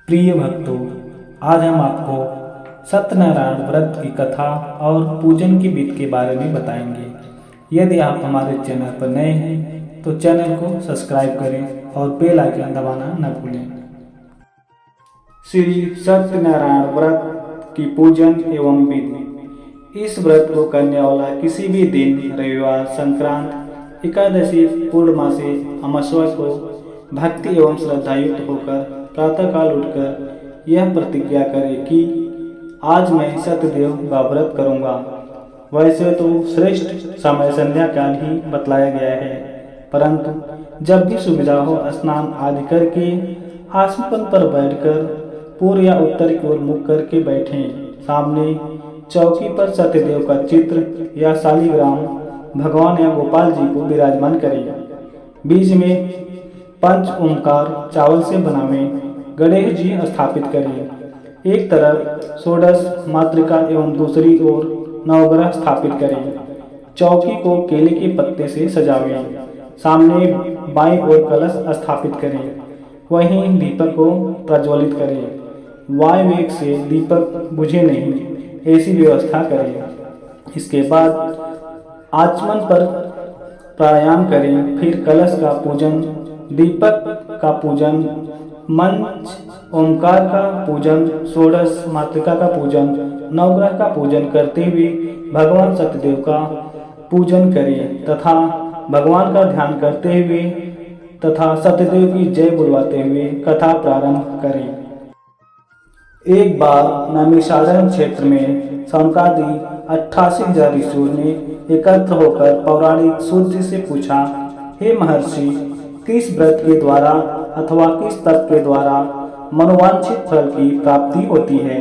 प्रिय भक्तों, आज हम आपको सत्यनारायण व्रत की कथा और पूजन की विधि के बारे में बताएंगे। यदि आप हमारे चैनल पर नए हैं तो चैनल को सब्सक्राइब करें और बेल आइकन दबाना न भूलें। श्री सत्यनारायण व्रत की पूजन एवं विधि। इस व्रत को करने वाला किसी भी दिन, रविवार, संक्रांत, एकादशी, पूर्णमासी, अमावस्या को भक्ति एवं श्रद्धायुक्त होकर प्रातःकाल उठकर यह प्रतिज्ञा करे कि आज मैं सत्यदेव का व्रत करूंगा। वैसे तो श्रेष्ठ समय संध्या काल ही बतलाया गया है, परंतु जब भी सुविधा हो स्नान आदि करके आसन पर बैठकर पूर्व या उत्तर की ओर मुख करके बैठें। सामने चौकी पर सत्यदेव का चित्र या शालिग्राम भगवान या गोपाल जी को विराजमान करें। बीच में पंच ओंकार चावल से बनावें गणेश जी स्थापित करें। एक तरफ षोडश मातृका एवं दूसरी ओर नवग्रह स्थापित करें। चौकी को केले के पत्ते से सजावें। सामने बाईं ओर कलश स्थापित करें। वहीं दीपक को प्रज्वलित करें। वायु वेग से दीपक बुझे नहीं, ऐसी व्यवस्था करें। इसके बाद आचमन पर प्राणायाम करें। फिर कलश का पूजन, दीपक का पूजन, मंच ओंकार का पूजन, षोडश मातृका का पूजन, नवग्रह का पूजन करते हुए भगवान सत्यदेव का पूजन करें तथा भगवान का ध्यान करते हुए तथा सत्यदेव की जय बुलवाते हुए कथा प्रारंभ करें। एक बार नैमिषारण्य क्षेत्र में सनकादि 88,000 ऋषियों ने एकत्र होकर पौराणिक सूर्य से पूछा, हे महर्षि, किस व्रत के द्वारा अथवा किस तप के द्वारा मनोवांछित फल की प्राप्ति होती है?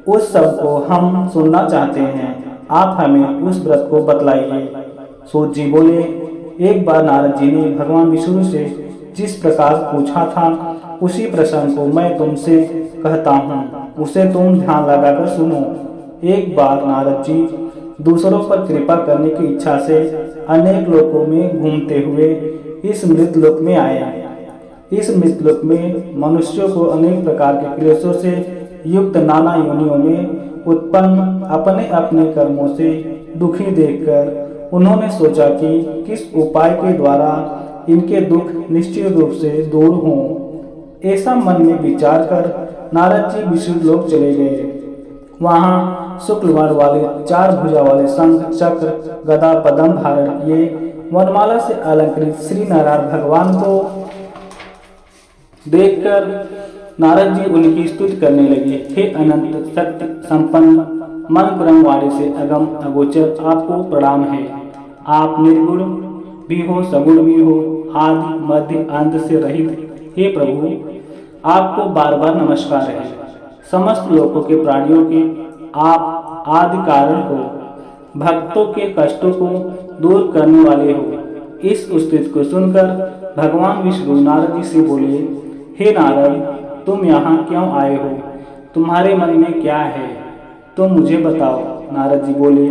उस सब को हम सुनना चाहते हैं, आप हमें उस व्रत को बतलाइए। सूर्य जी बोले, एक बार नारद जी ने भगवान विष्णु से जिस प्रकार पूछा था उसी प्रश्न को मैं तुमसे कहता हूँ, उसे तुम ध्यान लगाकर सुनो। एक बार नारद जी दूसरों पर कृपा करने की इच्छा से अनेक लोकों में घूमते हुए इस मृतलोक में आए। इस मृतलोक में मनुष्यों को अनेक प्रकार के क्लेशों से युक्त नाना योनियों में उत्पन्न अपने अपने कर्मों से दुखी देखकर उन्होंने सोचा कि किस उपाय के द्वारा इनके दुख निश्चित रूप से दूर हों। ऐसा मन में विचार कर नारद जी विष्णु लोक चले गए। वहाँ शुक्ल वर्ण वाले 4 भुजा वाले शंख, चक्र, गदा, पद्म धारण किए वनमाला से अलंकृत श्री नारायण भगवान को देखकर नारद जी उनकी स्तुति करने लगे। हे अनंत शक्ति संपन्न मन क्रम वाले से अगम अगोचर, आपको प्रणाम है। आप निर्गुण भी हो, सगुण भी हो, आदि मध्य अंत से रहित। हे प्रभु, आपको बार बार नमस्कार है। समस्त लोकों के प्राणियों के आप आदि कारण हो, भक्तों के कष्टों को दूर करने वाले हो। इस स्तुति को सुनकर भगवान विष्णु नारद जी से बोले, हे नारद, तुम यहाँ क्यों आए हो? तुम्हारे मन में क्या है? तुम मुझे बताओ। नारद जी बोले,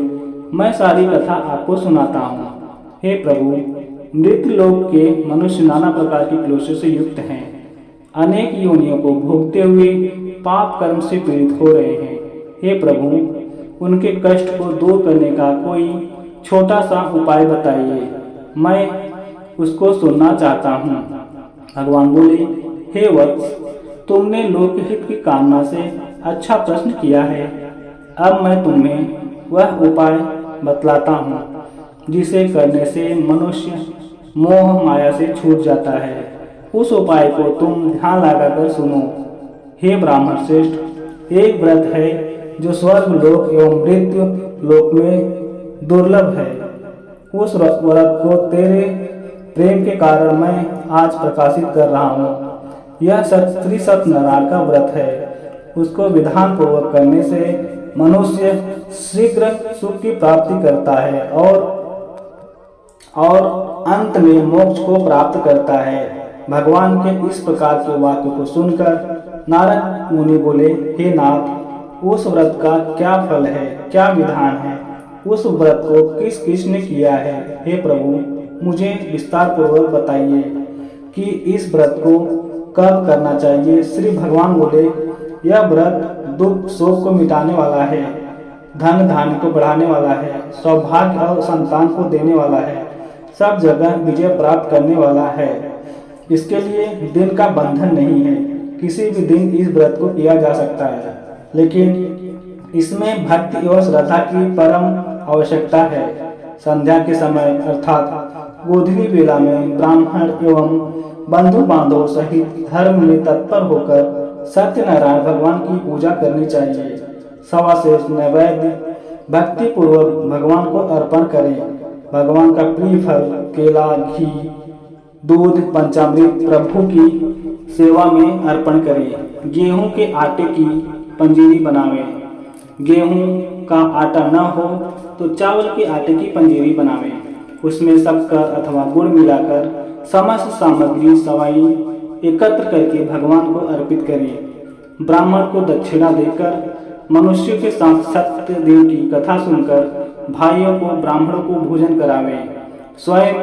मैं सारी कथा आपको सुनाता हूँ। हे प्रभु, मृत्यु लोक के मनुष्य नाना प्रकार की क्लेशों से युक्त हैं। अनेक योनियों को भोगते हुए पाप कर्म से पीड़ित हो रहे हैं। हे प्रभु, उनके कष्ट को दूर करने का कोई छोटा सा उपाय बताइए, मैं उसको सुनना चाहता हूँ। भगवान बोले, हे वत्स, तुमने लोकहित की कामना से अच्छा प्रश्न किया है। अब मैं तुम्हें वह उपाय बतलाता हूँ जिसे करने से मनुष्य मोह माया से छूट जाता है। उस उपाय को तुम ध्यान लगाकर सुनो। हे ब्राह्मण श्रेष्ठ, एक व्रत है जो स्वर्ग लोक एवं मृत्यु लोक में दुर्लभ है। उस व्रत को तेरे प्रेम के कारण मैं आज प्रकाशित कर रहा हूँ। यह श्री सत्यनारायण का व्रत है। उसको विधान पूर्वक करने से मनुष्य शीघ्र सुख की प्राप्ति करता है और अंत में मोक्ष को प्राप्त करता है। भगवान के इस प्रकार के वाक्य को सुनकर नारद मुनि बोले, हे नाथ, उस व्रत का क्या फल है, क्या विधान है? उस व्रत को किस किसने किया है? हे प्रभु, मुझे विस्तार पूर्वक बताइए कि इस व्रत को कब करना चाहिए। श्री भगवान बोले, यह व्रत दुख शोक को मिटाने वाला है, धन धान्य को बढ़ाने वाला है, सौभाग्य और संतान को देने वाला है, सब जगह विजय प्राप्त करने वाला है। इसके लिए दिन का बंधन नहीं है, किसी भी दिन इस व्रत को किया जा सकता है, लेकिन इसमें भक्ति और श्रद्धा की परम आवश्यकता है। संध्या के समय अर्थात गोधूली बेला में ब्राह्मण एवं बंधु बांधवों सहित धर्म में तत्पर होकर सत्यनारायण भगवान की पूजा करनी चाहिए। सवाशेष नैवेद्य भक्ति पूर्वक भगवान को अर्पण करें। भगवान का प्रिय फल केला, घी, दूध, पंचामृत प्रभु की सेवा में अर्पण करें। गेहूं के आटे की पंजीरी बनावें। गेहूं का आटा न हो तो चावल के आटे की पंजीरी बनावें। उसमें शक्कर अथवा गुड़ मिलाकर समस्त सामग्री सवाई एकत्र करके भगवान को अर्पित करें। ब्राह्मण को दक्षिणा देकर मनुष्यों के साथ सत्यदेव की कथा सुनकर भाइयों को ब्राह्मणों को भोजन करावें। स्वयं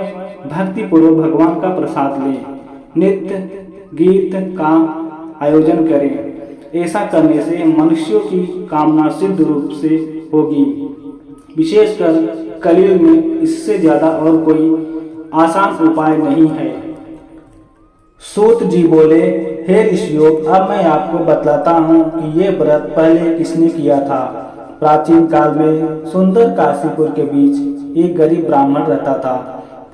भक्ति पूर्वक भगवान का प्रसाद लें। नित्य गीत का आयोजन करें। ऐसा करने से मनुष्यों की कामना सिद्ध रूप से होगी। विशेषकर कलयुग में इससे ज्यादा और कोई आसान उपाय नहीं है। सूत जी बोले, हे ऋषियों, अब मैं आपको बतलाता हूँ कि ये व्रत पहले किसने किया था। प्राचीन काल में सुंदर काशीपुर के बीच एक गरीब ब्राह्मण रहता था।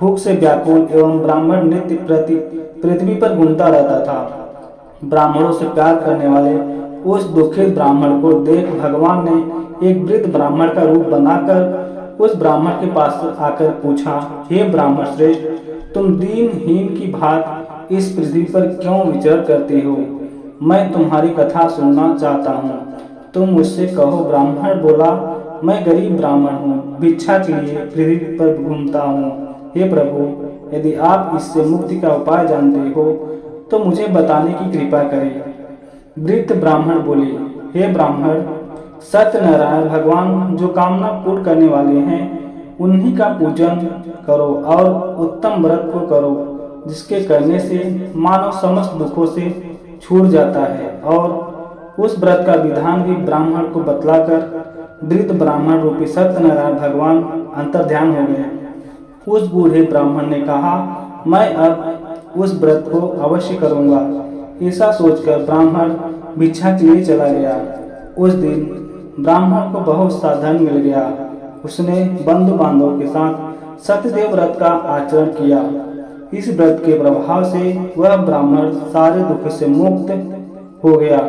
भूख से व्याकुल एवं ब्राह्मण नित्य प्रति पृथ्वी पर घूमता रहता था। ब्राह्मणों से प्यार करने वाले उस दुखित ब्राह्मण को देख भगवान ने एक वृद्ध ब्राह्मण का रूप बनाकर उस ब्राह्मण के पास आकर पूछा, हे ब्राह्मण श्रेष्ठ, तुम दीनहीन की भांति इस पृथ्वी पर क्यों विचरण करते हो? मैं तुम्हारी कथा सुनना चाहता हूँ, तुम मुझसे कहो। ब्राह्मण बोला, मैं गरीब ब्राह्मण हूँ, भिक्षा के लिए पृथ्वी पर घूमता हूँ। हे प्रभु, यदि आप इससे मुक्ति का उपाय जानते हो तो मुझे बताने की कृपा करें। वृद्ध ब्राह्मण बोले, हे ब्राह्मण, सत्यनारायण भगवान जो कामना पूर्ण करने वाले हैं उन्हीं का पूजन करो और उत्तम व्रत को करो, जिसके करने से मानव समस्त दुखों से छूट जाता है। और उस व्रत का विधान भी ब्राह्मण को बतलाकर वृद्ध ब्राह्मण रूपी सत्यनारायण भगवान अंतर्ध्यान हो गए। उस बूढ़े ब्राह्मण ने कहा, मैं अब उस व्रत को अवश्य करूंगा। ऐसा सोचकर ब्राह्मण भिक्षा के लिए चला गया। उस दिन ब्राह्मण को बहुत सा धन मिल गया। उसने बंधु बांधवों के साथ सत्यदेव व्रत का आचरण किया। इस व्रत के प्रभाव से वह ब्राह्मण सारे दुख से मुक्त हो गया।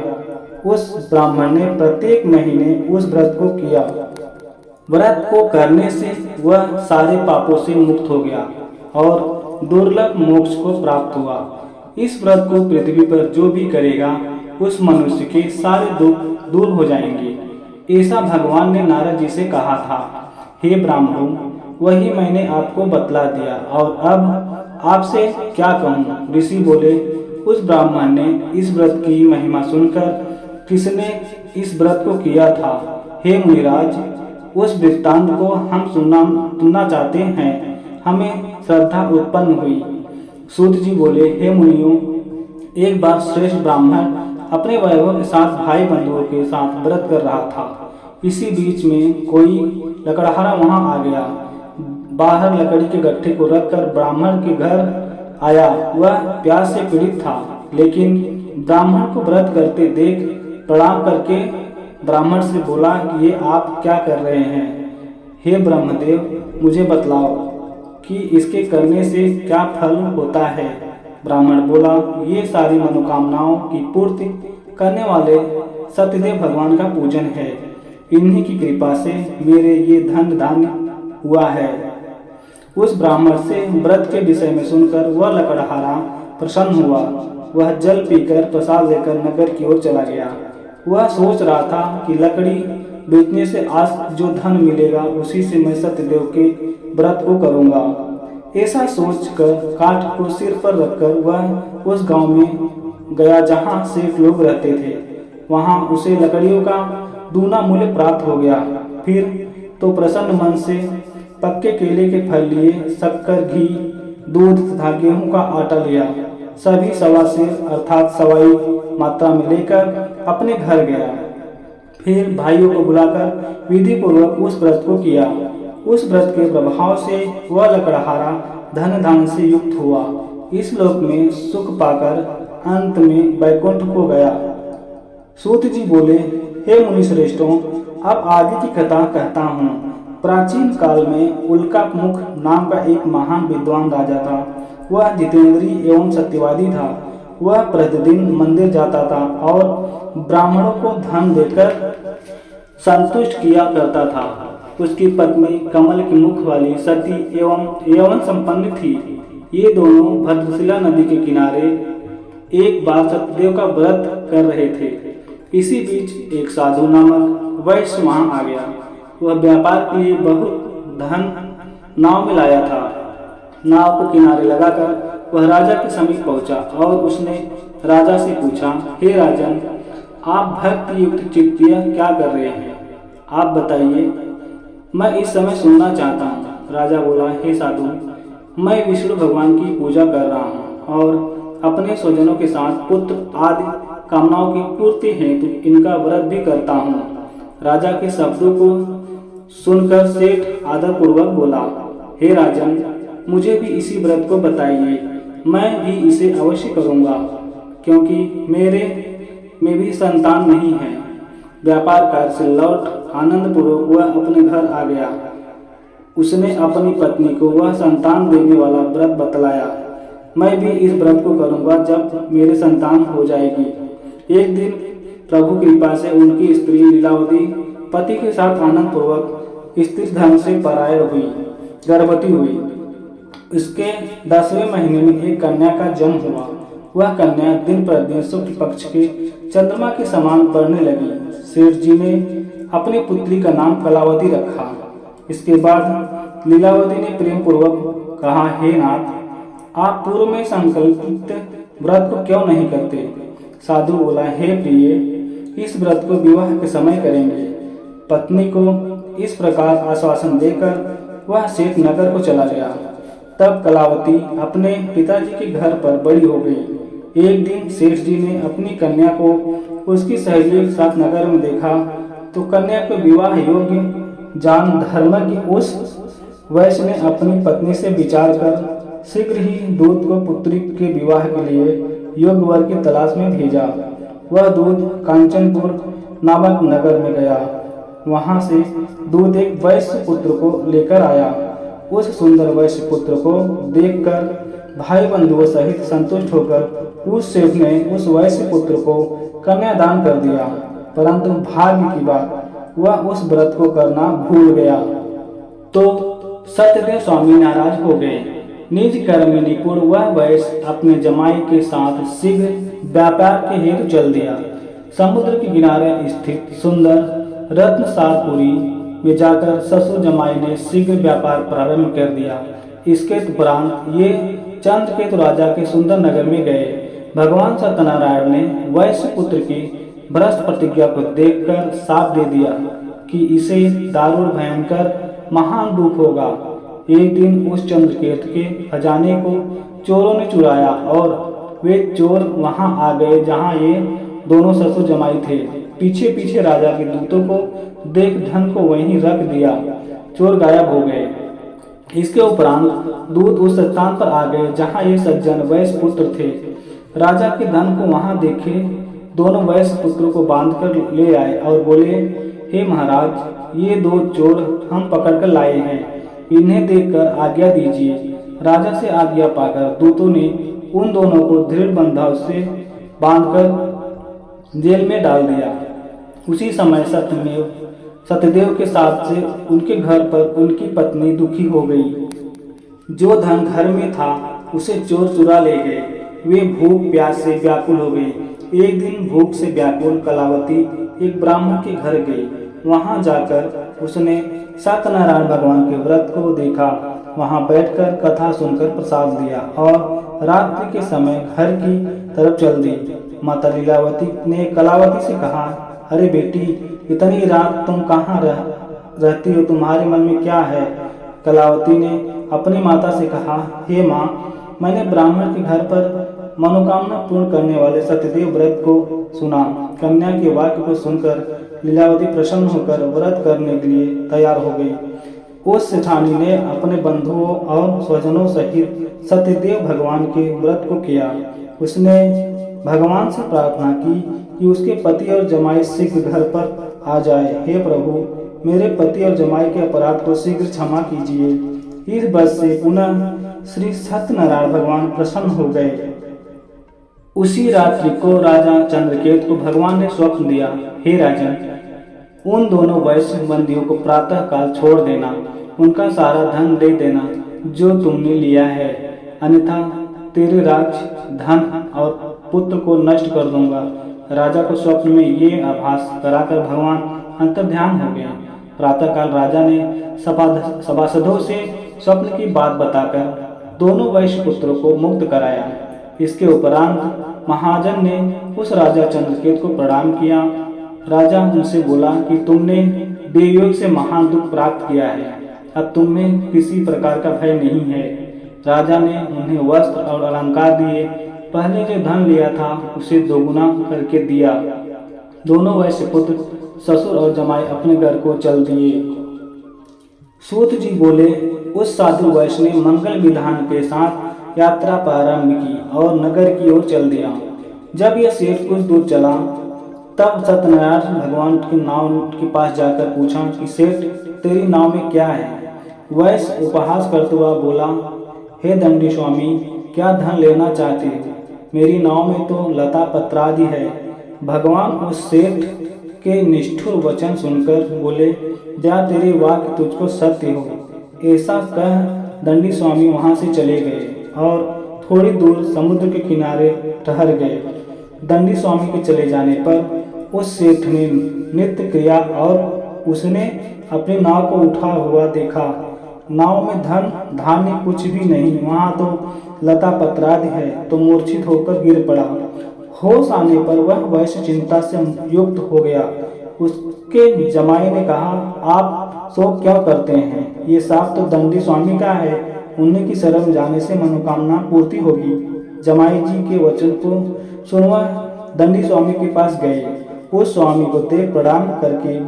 उस ब्राह्मण ने प्रत्येक महीने उस व्रत को किया। व्रत को करने से वह सारे पापों से मुक्त हो गया और दुर्लभ मोक्ष को प्राप्त हुआ। इस व्रत को पृथ्वी पर जो भी करेगा उस मनुष्य के सारे दुख दूर हो जाएंगे। ऐसा भगवान ने नारद जी से कहा था। हे ब्राह्मणों, वही मैंने आपको बतला दिया और अब आपसे क्या कहूँ। ऋषि बोले, उस ब्राह्मण ने इस व्रत की महिमा सुनकर किसने इस व्रत को किया था। हे मुनिराज, उस वृत्तांत को हम सुनना चाहते हैं, हमें श्रद्धा उत्पन्न हुई। सूत जी बोले, हे मुनियों, एक बार श्रेष्ठ ब्राह्मण अपने वैभव के साथ भाई बंधुओं के साथ व्रत कर रहा था। इसी बीच में कोई लकड़हारा वहां आ गया। बाहर लकड़ी के गट्ठे को रखकर ब्राह्मण के घर आया। वह प्यास से पीड़ित था, लेकिन ब्राह्मण को व्रत करते देख प्रणाम करके ब्राह्मण से बोला कि ये आप क्या कर रहे हैं? हे ब्रह्मदेव, मुझे बतलाओ कि इसके करने से क्या फल होता है। ब्राह्मण बोला, ये सारी मनोकामनाओं की पूर्ति करने वाले सत्यदेव भगवान का पूजन है। इन्हीं की कृपा से मेरे ये धन धान्य हुआ है। उस ब्राह्मण से व्रत के विषय में सुनकर वह लकड़हारा प्रसन्न हुआ। वह जल पीकर प्रसाद लेकर नगर की ओर चला गया। वह सोच रहा था कि लकड़ी बेचने से आज जो धन मिलेगा उसी से मैं सत्यदेव के व्रत को करूंगा। ऐसा सोचकर काठ को सिर पर रखकर वह उस गांव में गया जहां सेठ लोग रहते थे। वहां उसे लकड़ियों का दूना मूल्य प्राप्त हो गया। फिर तो प्रसन्न मन से पक्के केले के फल लिए, शक्कर, घी, दूध तथा गेहूं का आटा लिया सभी सवा सेर अर्थात सवाई मात्रा में लेकर अपने घर गया। फिर भाइयों को बुलाकर विधि पूर्वक उस व्रत को किया। उस व्रत के प्रभाव से वह लकड़हारा धन धान से युक्त हुआ। इस लोक में सुख पाकर अंत में वैकुंठ को गया। सूत जी बोले, हे मुनि श्रेष्ठों, अब आगे की कथा कहता हूँ। प्राचीन काल में उल्कामुख नाम का एक महान विद्वान राजा था। वह जितेंद्रीय एवं सत्यवादी था। वह प्रतिदिन मंदिर जाता था और ब्राह्मणों को धन देकर संतुष्ट किया करता था। उसकी पत्नी कमल के मुख वाली सती एवं यौवन संपन्न थी। ये दोनों भद्रशिला नदी के किनारे एक बार सत्यदेव का व्रत कर रहे थे। इसी बीच एक साधु नामक वैश्य वहां आ गया। वह व्यापार के लिए बहुत धन नाव में लाया था। नाव को किनारे लगाकर वह राजा के समीप पहुंचा और उसने राजा से पूछा, हे राजन, आप भक्ति युक्त चित्तियाँ क्या कर रहे हैं? आप बताइए, मैं इस समय सुनना चाहता हूँ। राजा बोला, हे साधु, मैं विष्णु भगवान की पूजा कर रहा हूँ और अपने स्वजनों के साथ पुत्र आदि कामनाओं की पूर्ति हेतु इनका व्रत भी करता हूँ। राजा के शब्दों को सुनकर सेठ आदर पूर्वक बोला, हे राजन, मुझे भी इसी व्रत को बताइए। मैं भी इसे अवश्य करूँगा, क्योंकि मेरे में भी संतान नहीं है। व्यापार कार्य से लौट आनंद पूर्वक वह अपने घर आ गया। उसने अपनी पत्नी को वह संतान देने वाला व्रत बतलाया। मैं भी इस व्रत को करूँगा जब मेरे संतान हो जाएगी। एक दिन प्रभु कृपा से उनकी स्त्री लीलावती पति के साथ आनंद पूर्वक स्त्री धन से परायण हुई, गर्भवती हुई। इसके 10वें महीने में एक कन्या का जन्म हुआ। वह कन्या दिन प्रतिदिन शुक्ल पक्ष के चंद्रमा के समान बढ़ने लगी। सेठ जी ने अपनी पुत्री का नाम कलावती रखा। इसके बाद लीलावती ने प्रेम पूर्वक कहा, हे नाथ, आप पूर्व में संकल्पित व्रत को क्यों नहीं करते? साधु बोला, हे प्रिय, इस व्रत को विवाह के समय करेंगे। पत्नी को इस प्रकार आश्वासन देकर वह सेठ नगर को चला गया। तब कलावती अपने पिताजी के घर पर बड़ी हो गई। एक दिन सेठ जी ने अपनी कन्या को उसकी सहेलियों के साथ नगर में देखा तो कन्या को विवाह योग्य जान धर्मज्ञ उस वैश्य ने अपनी पत्नी से विचार कर शीघ्र ही दूत को पुत्री के विवाह के लिए योग्य वर की तलाश में भेजा। वह दूत कांचनपुर नामक नगर में गया। वहां से दूत एक वैश्य पुत्र को लेकर आया। उस सुंदर वैश्य पुत्र को देखकर भाई बंधुओं सहित संतुष्ट होकर उस सेठ ने उस वैश्य पुत्र को कन्यादान कर दिया। परंतु भाग्य की बात, वह उस व्रत को करना भूल गया तो सत्यदेव स्वामी नाराज हो गए। निज कर्म में निपुण वह वैश्य अपने जमाई के साथ शीघ्र व्यापार के हेतु चल दिया। समुद्र के किनारे स्थित सुंदर रत्नसारपुरी में जाकर ससुर जमाई ने शीघ्र व्यापार प्रारंभ कर दिया। इसके उपरांत ये चंद्रकेतु राजा के सुंदर नगर में गए। भगवान सत्यनारायण ने वैश्य पुत्र की भ्रष्ट प्रतिज्ञा को देखकर साफ दे दिया कि इसे दारुण भयंकर महान दुख होगा। एक दिन उस चंद्रकेतु के खजाने को चोरों ने चुराया और वे चोर वहां आ गए जहां ये दोनों ससुर जमाई थे। पीछे पीछे राजा के दूतों को देख धन को वहीं रख दिया। चोर गायब हो गए। इसके उपरांत दूत उस स्थान पर आ गए जहां ये सज्जन वैश्य पुत्र थे। राजा के धन को वहां देखे दोनों वैश्य पुत्रों को बांधकर ले आए और बोले, हे महाराज, ये दो चोर हम पकड़कर लाए हैं, इन्हें देखकर आज्ञा दीजिए। राजा से आज्ञा पाकर दूतों ने उन दोनों को दृढ़ बंधन से बांधकर जेल में डाल दिया। उसी समय सत्यदेव के साथ से उनके घर पर उनकी पत्नी दुखी हो गई। जो धन घर में था उसे चोर चुरा ले गए। वे भूख प्यास से व्याकुल हो गई। एक दिन भूख से व्याकुल कलावती एक ब्राह्मण के घर गई। वहां जाकर उसने सत्यनारायण भगवान के व्रत को देखा। वहां बैठकर कथा सुनकर प्रसाद लिया और रात्रि के समय घर की तरफ चल दी। माता लीलावती ने कलावती से कहा, अरे बेटी, इतनी रात तुम कहाँ रहती हो? तुम्हारे मन में क्या है? कलावती ने अपनी माता से कहा, हे माँ, मैंने ब्राह्मण के घर पर मनोकामना पूर्ण करने वाले सत्यदेव व्रत को सुना। कन्या के वाक्य को सुनकर लीलावती प्रसन्न होकर व्रत करने के लिए तैयार हो गई। उस सेठानी ने अपने बंधुओं और स्वजनों सहित सत्यदेव भगवान के व्रत को किया। उसने भगवान से प्रार्थना की कि उसके पति और जमाई शीघ्र घर पर आ जाए। हे प्रभु, मेरे पति और जमाई के अपराध को शीघ्र क्षमा कीजिए। इस व्रत से पुनः श्री सत्यनारायण भगवान प्रसन्न हो गए। उसी रात्रि को राजा चंद्रकेतु को भगवान ने स्वप्न दिया, हे राजन, उन दोनों वैश्य बंदियों को प्रातः काल छोड़ देना, उनका सारा धन दे देना जो तुमने लिया है, अन्यथा तेरे राज, धन और पुत्र को नष्ट कर दूंगा। राजा को स्वप्न में ये आभास कराकर भगवान अंतर्ध्यान हो गए। प्रातःकाल राजा ने सभासदों से स्वप्न की बात बताकर दोनों वैश्य पुत्रों को मुक्त कराया। इसके उपरांत महाजन ने उस राजा चंद्रकेतु को प्रणाम किया। राजा उनसे बोला कि तुमने देवयोग से महान दुख प्राप्त किया है, अब तुम्हें किसी प्रकार का भय नहीं है। राजा ने उन्हें वस्त्र और अलंकार दिए। पहले जो धन लिया था उसे दोगुना करके दिया। दोनों वैश्य पुत्र ससुर और जमाई अपने घर को चल दिए। सूत जी बोले, उस साधु वैश्य ने मंगल विधान के साथ यात्रा प्रारंभ की और नगर की ओर चल दिया। जब यह सेठ कुछ दूर चला तब सत्यनारायण भगवान की नाव के पास जाकर पूछा कि सेठ, तेरी नाव में क्या है? वैश्य उपहास करते हुआ बोला, हे दंडी स्वामी, क्या धन लेना चाहते हो? मेरी नाव में तो लता पत्रादि है। भगवान उस सेठ के निष्ठुर वचन सुनकर बोले, जा, तेरे वाक्य तुझको सत्य हो। ऐसा कह दंडी स्वामी वहां से चले गए और थोड़ी दूर समुद्र के किनारे ठहर गए। दंडी स्वामी के चले जाने पर उस सेठ ने नित्य क्रिया और उसने अपनी नाव को उठा हुआ देखा। नाव में धन धान्य कुछ भी नहीं, वहां तो लता पत्रादि है, तो मूर्छित होकर गिर पड़ा। होश आने पर वह वैश्य चिंता से युक्त हो गया। उसके जमाई ने कहा, आप शोक क्यों करते हैं? ये साफ तो दंडी स्वामी का है, उन्हीं की शरण जाने से मनोकामना पूर्ति होगी। जमाई जी के वचन को सुन वह दंडी स्वामी के पास गए। उस स्वामी को देख प्रणाम करके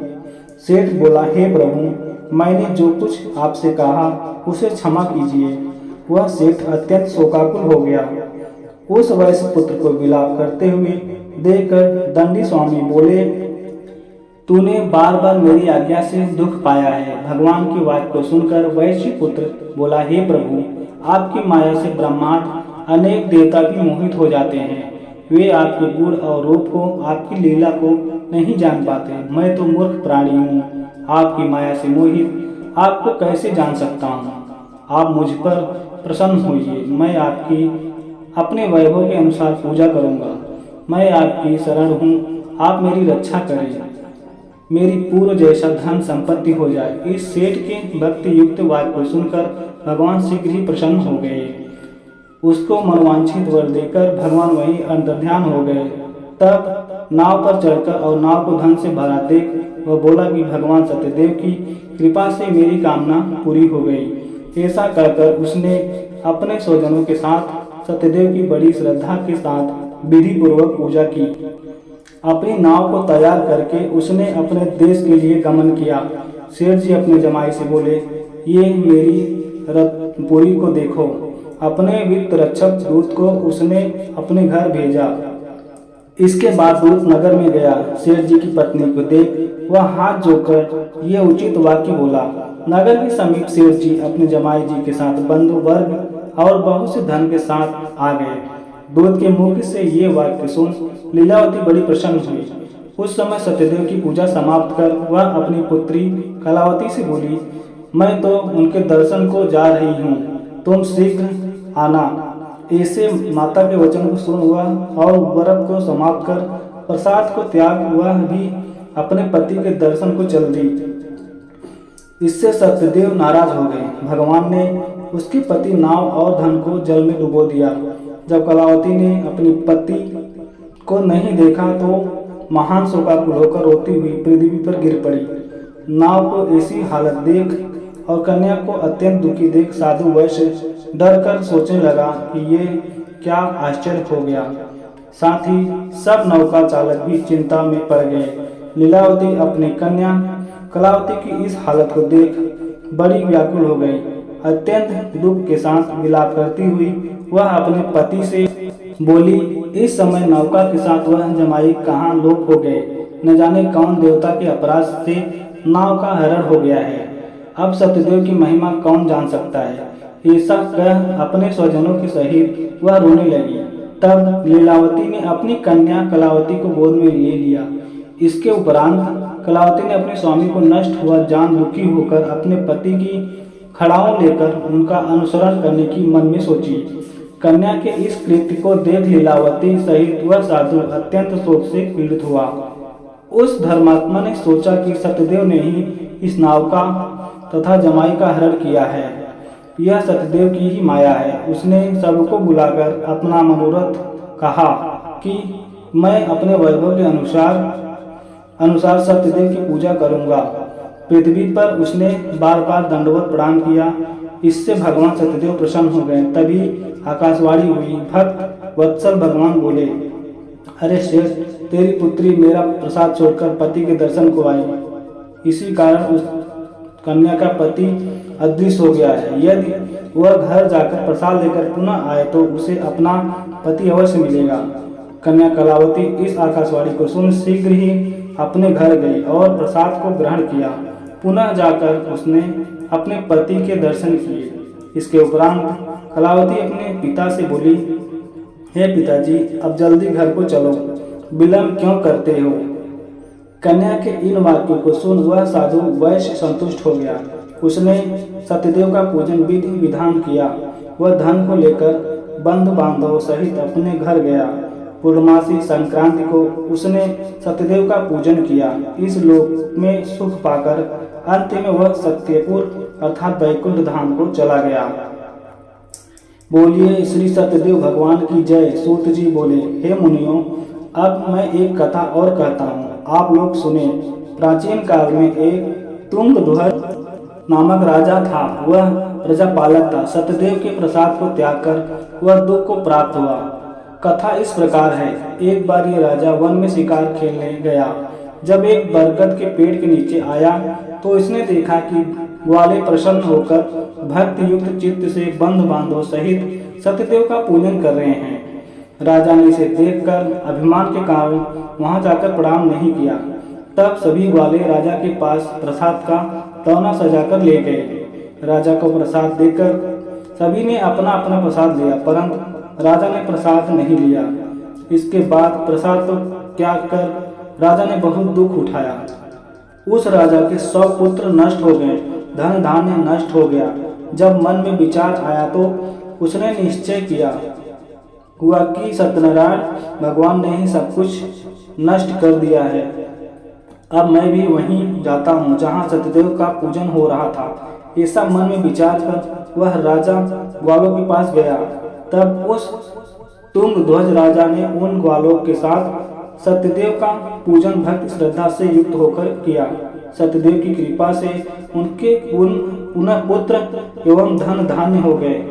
सेठ बोला, हे प्रभु, मैंने जो कुछ आपसे कहा उसे क्षमा कीजिए। वह सेठ अत्यंत शोकाकुल हो गया। उस वैश्य पुत्र को विलाप करते हुए देखकर दंडी स्वामी बोले, तूने बार बार मेरी आज्ञा से दुख पाया है। भगवान की बात को सुनकर वैश्य पुत्र बोला, हे प्रभु, आपकी माया से ब्रह्मांड अनेक देवता भी मोहित हो जाते हैं। वे आपके गुण और रूप को, आपकी लीला को नहीं जान पाते। मैं तो मूर्ख प्राणी हूँ, आपकी माया से मोहित आपको कैसे जान सकता हूँ? आप मुझ पर प्रसन्न होइए, मैं आपकी अपने वैभव के अनुसार पूजा करूँगा। मैं आपकी शरण हूँ, आप मेरी रक्षा करें, मेरी पूर्व जैसा धन संपत्ति हो जाए। इस सेठ के भक्ति युक्त वाक्य को सुनकर भगवान शीघ्र ही प्रसन्न हो गए। उसको मनवांछित वर देकर भगवान वहीं अंतर्ध्यान हो गए। तब नाव पर चढ़कर और नाव को धन से भरा देख वह बोला कि भगवान सत्यदेव की कृपा से मेरी कामना पूरी हो गई। ऐसा कहकर उसने अपने स्वजनों के साथ सत्यदेव की बड़ी श्रद्धा के साथ विधि पूर्वक पूजा की। अपनी नाव को तैयार करके उसने अपने देश के लिए गमन किया। सेठ जी अपने जमाई से बोले, ये मेरी रत्नपुरी को देखो। अपने वित्त रक्षक दूत को उसने अपने घर भेजा। इसके बाद दूत नगर में गया। सेठ जी की पत्नी को देख वह हाथ जोड़कर ये उचित वाक्य बोला। नगर के समीप सेठ जी अपने जमाई जी के साथ बंधु वर्ग और बहुत से धन के साथ आ गए। दूत के मुख से ये वाक्य सुन लीलावती बड़ी प्रसन्न हुई। उस समय सत्यदेव की पूजा समाप्त कर वह अपनी पुत्री कलावती से बोली, मैं तो उनके दर्शन को जा रही हूँ, तुम शीघ्र आना। ऐसे माता के वचन को सुन वह और व्रत को समाप्त कर प्रसाद को त्याग वह भी अपने पति के दर्शन को चल दी। इससे सत्यदेव नाराज हो गए। भगवान ने उसके पति नाव और धन को जल में डुबो दिया। जब कलावती ने अपनी पति को नहीं देखा तो महान शोकाकुल होकर रोती हुई पृथ्वी पर गिर पड़ी। नाव को ऐसी हालत देख और कन्या को अत्यंत दुखी देख साधु वैश्य डर कर सोचने लगा कि ये क्या आश्चर्य हो गया। साथ ही सब नौका चालक भी चिंता में पड़ गए। लीलावती अपनी कन्या कलावती की इस हालत को देख बड़ी व्याकुल हो गई। अत्यंत दुख के साथ विलाप करती हुई वह अपने पति से बोली, इस समय नौका के साथ वह जमाई कहाँ लोप हो गए। न जाने कौन देवता के अपराध से नाव का हरण हो गया है। अब सत्यदेव की महिमा कौन जान सकता है। ऐसा कह अपने स्वजनों के सहित वह रोने लगी। तब लीलावती ने अपनी कन्या कलावती को गोद में ले लिया। इसके उपरांत कलावती ने अपने स्वामी को नष्ट हुआ जान दुखी होकर अपने पति की खड़ाओं लेकर उनका अनुसरण करने की मन में सोची। कन्या के इस कृत्य को देख लीलावती सहित वह साधु अत्यंत शोक से पीड़ित हुआ। उस धर्मात्मा ने सोचा कि सत्यदेव ने ही इस नाविका तथा जमाई का हरण किया है। यह सत्यदेव की ही माया है। उसने सबको बुलाकर अपना मनोरथ कहा कि मैं अपने वैभव के अनुसार सत्यदेव की पूजा करूंगा। पृथ्वी पर उसने बार बार दंडवत प्रणाम किया। इससे भगवान सत्यदेव प्रसन्न हो गए। तभी आकाशवाणी हुई। भक्त वत्सल भगवान बोले, अरे श्रेष्ठ, तेरी पुत्री मेरा प्रसाद छोड़कर पति के दर्शन को आई। इसी कारण उस कन्या का पति अदृश्य हो गया है। यदि वह घर जाकर प्रसाद लेकर पुनः आए तो उसे अपना पति अवश्य मिलेगा। कन्या कलावती इस आकाशवाणी को सुन शीघ्र ही अपने घर गई और प्रसाद को ग्रहण किया। पुनः जाकर उसने अपने पति के दर्शन किए। इसके उपरांत कलावती अपने पिता से बोली, हे पिताजी, अब जल्दी घर को चलो, विलंब क्यों करते हो। कन्या के इन वाक्यों को सुन वह साधु वैश्य संतुष्ट हो गया। उसने सत्यदेव का पूजन विधि विधान किया। वह धन को लेकर बंधु बांधव सहित अपने घर गया। पूर्णमासी संक्रांति को उसने सत्यदेव का पूजन किया। इस लोक में सुख पाकर अंत में वह सत्यपुर अर्थात वैकुंठ धाम को चला गया। बोलिए श्री सत्यदेव भगवान की जय। सूत जी बोले, हे मुनियों, अब मैं एक कथा और कहता हूँ, आप लोग सुने। प्राचीन काल में एक तुंगध्वज नामक राजा था। वह प्रजापालक था। सत्यदेव के प्रसाद को त्याग कर वह दुख को प्राप्त हुआ। कथा इस प्रकार है। एक बार ये राजा वन में शिकार खेलने गया। जब एक बरगद के पेड़ के नीचे आया तो इसने देखा कि ग्वाले प्रसन्न होकर भक्ति युक्त चित्त से बंधु बांधव सहित सत्यदेव का पूजन कर रहे हैं। राजा ने इसे देखकर अभिमान के कारण वहां जाकर प्रणाम नहीं किया। तब सभी ग्वाले राजा के पास प्रसाद का तौना सजाकर ले गए। राजा को प्रसाद देकर सभी ने अपना अपना प्रसाद लिया, परंतु राजा ने प्रसाद नहीं लिया। इसके बाद प्रसाद को त्याग कर राजा ने बहुत दुख उठाया। उस राजा के 100 पुत्र नष्ट हो गए, धन धान्य नष्ट हो गया। जब मन में विचार आया तो उसने निश्चय किया हुआ कि सत्यनारायण भगवान ने ही सब कुछ नष्ट कर दिया है। अब मैं भी वहीं जाता हूँ जहाँ सत्यदेव का पूजन हो रहा था। ऐसा मन में विचार कर वह राजा ग्वालों के पास गया। तब उस तुंगध्वज राजा ने उन ग्वालों के साथ सत्यदेव का पूजन भक्ति श्रद्धा से युक्त होकर किया। सत्यदेव की कृपा से उनके पुनः पुत्र एवं धन धान्य हो गए।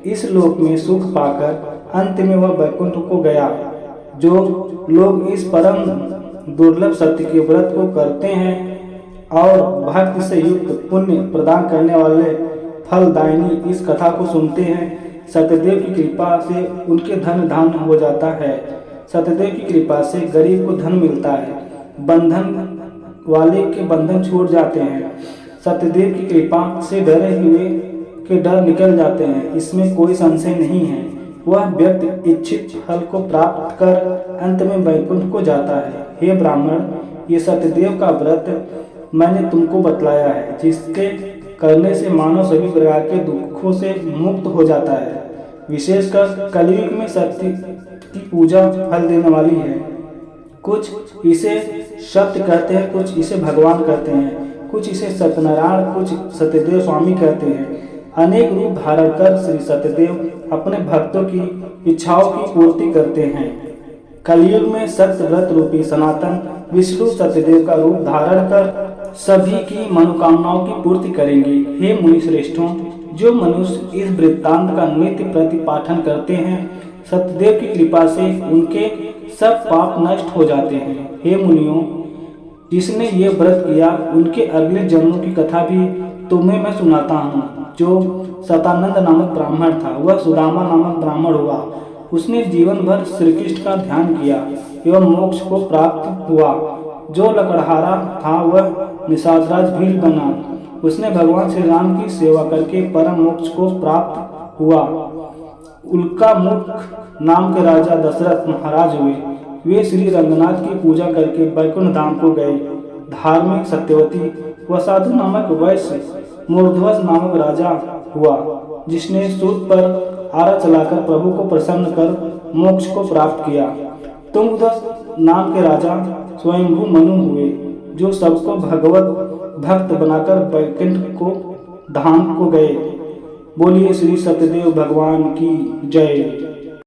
इस लोक में सुख पाकर अंत में वह वैकुंठ को गया। जो लोग इस परम दुर्लभ सत्य के व्रत को करते हैं और भक्ति से युक्त पुण्य प्रदान करने वाले फलदायिनी इस कथा को सुनते हैं, सत्यदेव की कृपा से उनके धन धान्य हो जाता है। सत्यदेव की कृपा से गरीब को धन मिलता है, बंधन वाले के बंधन छूट जाते हैं। सत्यदेव की कृपा से डरे हुए के डर निकल जाते हैं, इसमें कोई संशय नहीं है। वह व्यक्ति इच्छित फल को प्राप्त कर अंत में वैकुंठ को जाता है। हे ब्राह्मण, ये सत्यदेव का व्रत मैंने तुमको बतलाया है, जिसके करने से मानव सभी प्रकार के दुखों से मुक्त हो जाता है। विशेषकर कलयुग में सत्य की पूजा फल देने वाली है। कुछ इसे सत्य कहते हैं, कुछ इसे भगवान कहते हैं, कुछ इसे सत्यनारायण, कुछ सत्यदेव स्वामी कहते हैं। अनेक रूप धारण कर श्री सत्यदेव अपने भक्तों की इच्छाओं की पूर्ति करते हैं। कलयुग में सत्य व्रत रूपी सनातन विष्णु सत्यदेव का रूप धारण कर सभी की मनोकामनाओं की पूर्ति करेंगे। हे मुनि श्रेष्ठों, जो मनुष्य इस वृत्तांत का नित्य प्रतिपाठन करते हैं, सत्यदेव की कृपा से उनके सब पाप नष्ट हो जाते हैं। हे मुनियों, जिसने ये व्रत किया उनके अगले जन्मों की कथा भी तुम्हें मैं सुनाता हूँ। जो सतानंद नामक ब्राह्मण था, वह सुदामा नामक ब्राह्मण हुआ। उसने जीवन भर श्री कृष्ण का ध्यान किया एवं मोक्ष को प्राप्त हुआ। जो लकड़हारा था वह निषादराज भील बना। उसने भगवान श्री राम की सेवा करके परम मोक्ष को प्राप्त हुआ। उल्का मुख नाम के राजा दशरथ महाराज हुए। वे श्री रंगनाथ की पूजा करके बैकुंठ धाम को गए। धार्मिक सत्यवती व साधु नामक वैश्य मूर्धवस नामक राजा हुआ, जिसने सूत पर आरा चलाकर प्रभु को प्रसन्न कर मोक्ष को प्राप्त किया। तुंगदस नाम के राजा स्वयंभू मनु हुए, जो सबको भगवत भक्त बनाकर बैकुंठ को धाम को गए। बोलिए श्री सत्यदेव भगवान की जय।